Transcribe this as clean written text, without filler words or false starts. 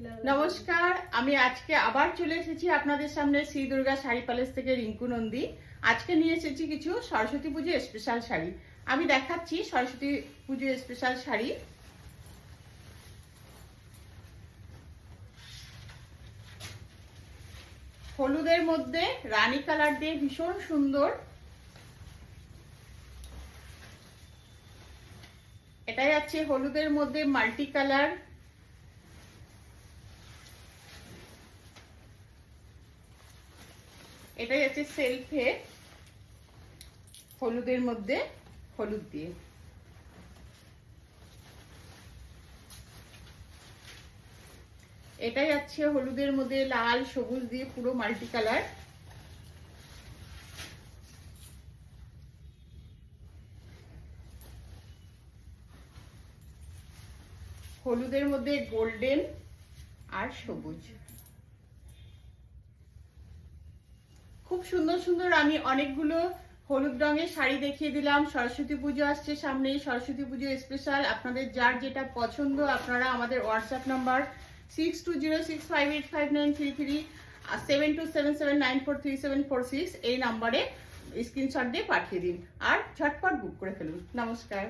নমস্কার, আমি আজকে আবার চলে এসেছি আপনাদের সামনে শ্রী দুর্গা শাড়ি প্যালেস থেকে রিঙ্কু নন্দী। আজকে নিয়ে এসেছি কিছু সরস্বতী পুজো স্পেশাল শাড়ি। আমি দেখাচ্ছি সরস্বতী পুজো স্পেশাল শাড়ি। হলুদের মধ্যে রানী কালার দিয়ে ভীষণ সুন্দর। এটাই আছে হলুদের মধ্যে মাল্টি কালার। এটাই আছে সেলফে হলুদের মধ্যে হলুদ দিয়ে। এটাই আছে হলুদের মধ্যে লাল সবুজ দিয়ে পুরো মাল্টি কালার। হলুদের মধ্যে গোল্ডেন আর সবুজ। খুব সুন্দর সুন্দর আমি অনেকগুলো হলুদ রঙের শাড়ি দেখিয়ে দিলাম। সরস্বতী পুজো আসছে সামনে, সরস্বতী পুজো স্পেশাল। আপনাদের যার যেটা পছন্দ আপনারা আমাদের হোয়াটসঅ্যাপ নাম্বার 6206585933 7277943746 এই নাম্বারে স্ক্রিনশট দিয়ে পাঠিয়ে দিন আর ঝটপট বুক করে ফেলুন। নমস্কার।